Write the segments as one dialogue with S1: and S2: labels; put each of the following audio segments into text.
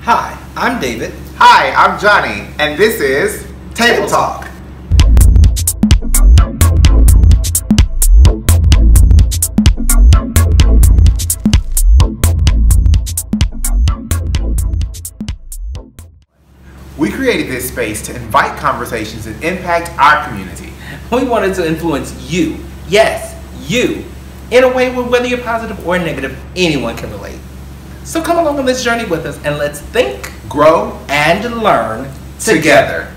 S1: Hi, I'm David.
S2: Hi, I'm Johnny, and this is Table Talk. We created this space to invite conversations that impact our community.
S1: We wanted to influence you, yes, you, in a way where whether you're positive or negative, anyone can relate. So come along on this journey with us and let's think,
S2: grow,
S1: and learn
S2: together.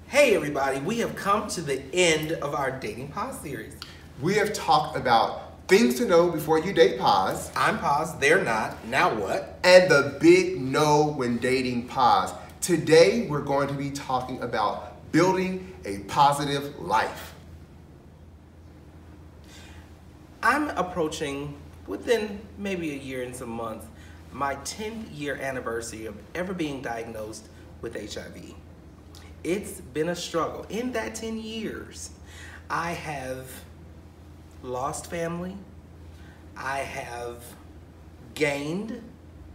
S1: Hey everybody, we have come to the end of our Dating Poz series.
S2: We have talked about things to know before you date Poz.
S1: I'm Poz, they're not, now what?
S2: And the big no when dating Poz. Today we're going to be talking about building a positive life.
S1: I'm approaching, within maybe a year and some months, my 10th year anniversary of ever being diagnosed with HIV. It's been a struggle. In that 10 years, I have lost family, I have gained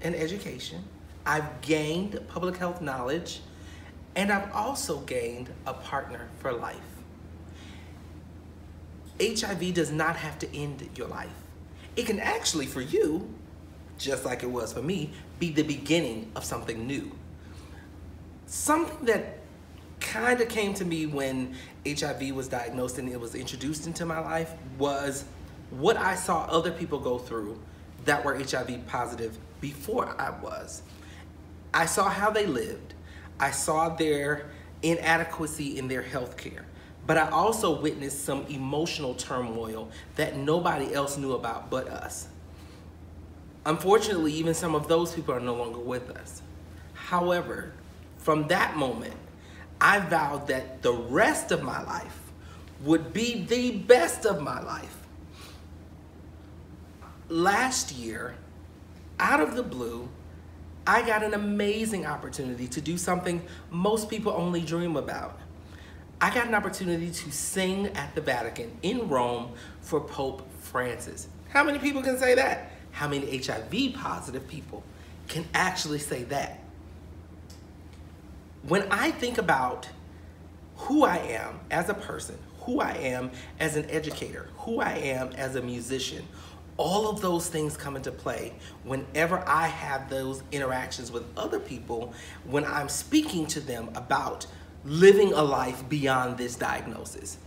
S1: an education, I've gained public health knowledge, and I've also gained a partner for life. HIV does not have to end your life. It can actually, for you, just like it was for me, be the beginning of something new. Something that kind of came to me when HIV was diagnosed and it was introduced into my life was what I saw other people go through that were HIV positive before I was. I saw how they lived. I saw their inadequacy in their health care. But I also witnessed some emotional turmoil that nobody else knew about but us. Unfortunately, even some of those people are no longer with us. However, from that moment, I vowed that the rest of my life would be the best of my life. Last year, out of the blue, I got an amazing opportunity to do something most people only dream about. I got an opportunity to sing at the Vatican in Rome for Pope Francis. How many people can say that? How many HIV positive people can actually say that? When I think about who I am as a person, who I am as an educator, who I am as a musician, all of those things come into play whenever I have those interactions with other people, when I'm speaking to them about living a life beyond this diagnosis.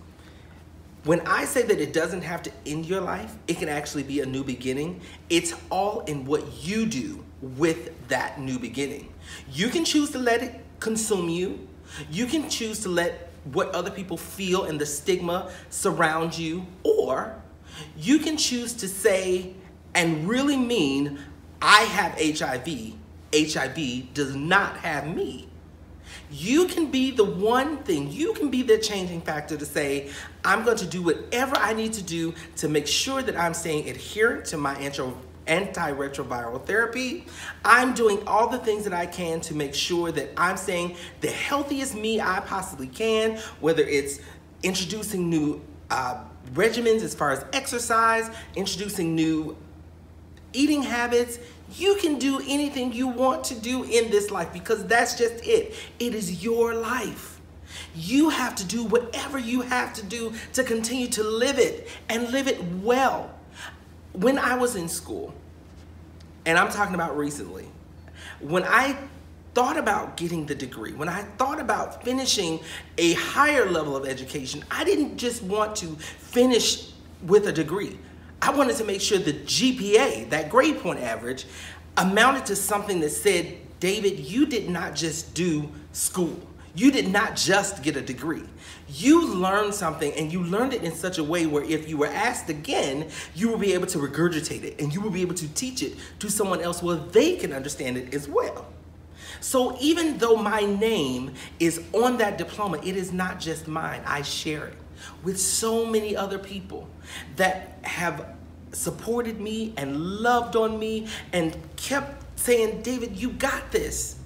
S1: When I say that it doesn't have to end your life, it can actually be a new beginning. It's all in what you do with that new beginning. You can choose to let it consume you. You can choose to let what other people feel and the stigma surround you, or you can choose to say and really mean, I have HIV. HIV does not have me. You can be the one thing, you can be the changing factor to say, I'm going to do whatever I need to do to make sure that I'm staying adherent to my antiretroviral therapy. I'm doing all the things that I can to make sure that I'm staying the healthiest me I possibly can, whether it's introducing new regimens as far as exercise, introducing new eating habits. You can do anything you want to do in this life because that's just it. It is your life. You have to do whatever you have to do to continue to live it and live it well. When I was in school, and I'm talking about recently, when I thought about getting the degree, when I thought about finishing a higher level of education, I didn't just want to finish with a degree. I wanted to make sure the GPA, that grade point average, amounted to something that said, David, you did not just do school. You did not just get a degree. You learned something, and you learned it in such a way where if you were asked again, you will be able to regurgitate it and you will be able to teach it to someone else where they can understand it as well. So even though my name is on that diploma, it is not just mine. I share it with so many other people that have supported me and loved on me and kept saying, David, you got this.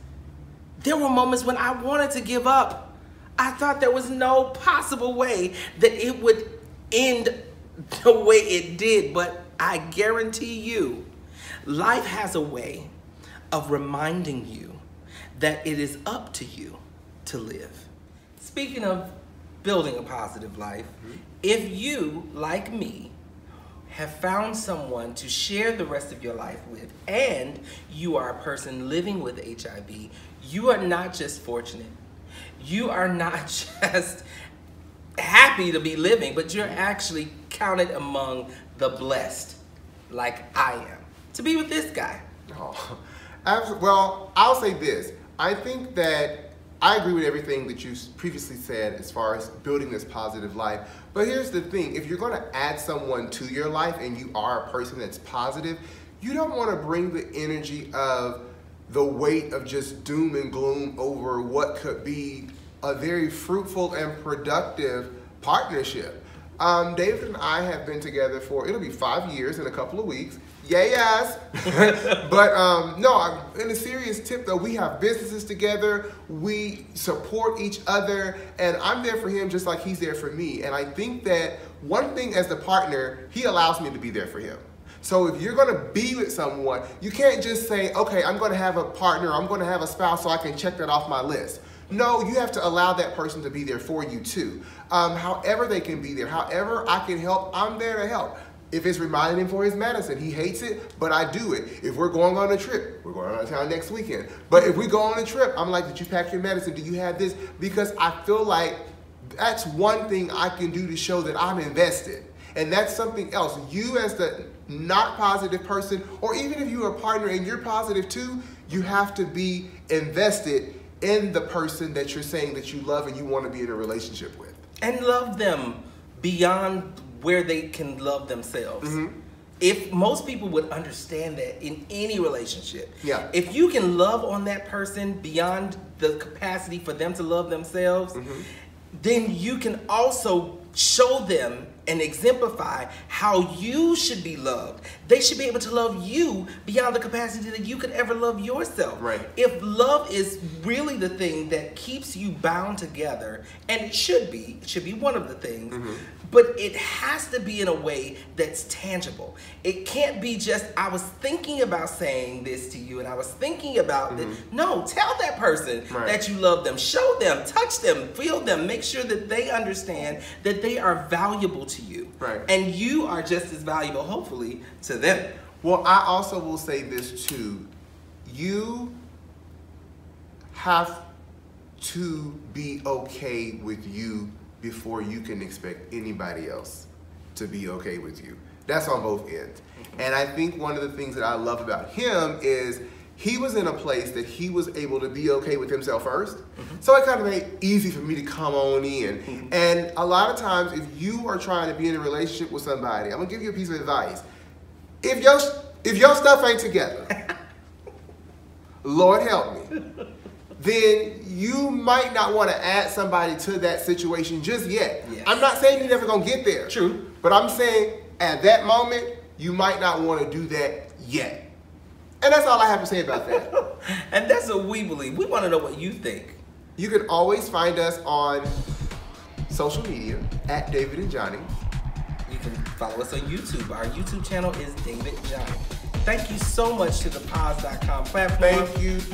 S1: There were moments when I wanted to give up. I thought there was no possible way that it would end the way it did, but I guarantee you, life has a way of reminding you that it is up to you to live. Speaking of building a positive life, if you, like me, have found someone to share the rest of your life with, and you are a person living with HIV, you are not just fortunate. You are not just happy to be living, but you're actually counted among the blessed, like I am, to be with this guy.
S2: Oh, well, I'll say this. I think that I agree with everything that you previously said as far as building this positive life. But here's the thing. If you're going to add someone to your life and you are a person that's positive, you don't want to bring the energy of the weight of just doom and gloom over what could be a very fruitful and productive partnership. David and I have been together for, it'll be 5 years in a couple of weeks. Yay, yes. But no, in a serious tip though, we have businesses together, we support each other, and I'm there for him just like he's there for me. And I think that one thing as the partner, he allows me to be there for him. So if you're gonna be with someone, you can't just say, okay, I'm gonna have a partner, I'm gonna have a spouse so I can check that off my list. No, you have to allow that person to be there for you too. However they can be there, however I can help, I'm there to help. If it's reminding him for his medicine, he hates it, but I do it. If we're going on a trip, we're going out of town next weekend. But if we go on a trip, I'm like, did you pack your medicine? Do you have this? Because I feel like that's one thing I can do to show that I'm invested. And that's something else. You as the not positive person, or even if you're a partner and you're positive too, you have to be invested in the person that you're saying that you love and you want to be in a relationship with.
S1: And love them beyond where they can love themselves. If most people would understand that in any relationship, if you can love on that person beyond the capacity for them to love themselves, then you can also show them and exemplify how you should be loved. They should be able to love you beyond the capacity that you could ever love yourself.
S2: Right.
S1: If love is really the thing that keeps you bound together, and it should be one of the things, but it has to be in a way that's tangible. It can't be just, I was thinking about saying this to you and I was thinking about this. No, tell that person that you love them. Show them, touch them, feel them, make sure that they understand that they are valuable to you. And you are just as valuable, hopefully, to them.
S2: Well, I also will say this too. You have to be okay with you before you can expect anybody else to be okay with you. That's on both ends. And I think one of the things that I love about him is he was in a place that he was able to be okay with himself first. So it kind of made it easy for me to come on in. And a lot of times, if you are trying to be in a relationship with somebody, I'm gonna give you a piece of advice. If your stuff ain't together, Lord help me, then you might not want to add somebody to that situation just yet. I'm not saying you're never gonna get there.
S1: True.
S2: But I'm saying at that moment, you might not want to do that yet. And that's all I have to say about that.
S1: And that's what we believe. We want to know what you think.
S2: You can always find us on social media at David and Johnny.
S1: You can follow us on YouTube. Our YouTube channel is David Johnny. Thank you so much to the Poz.com platform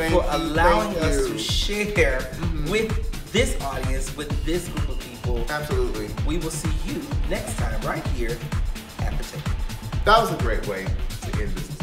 S1: for allowing us to share with this audience, with this group of people.
S2: Absolutely.
S1: We will see you next time right here at the table.
S2: That was a great way to end this.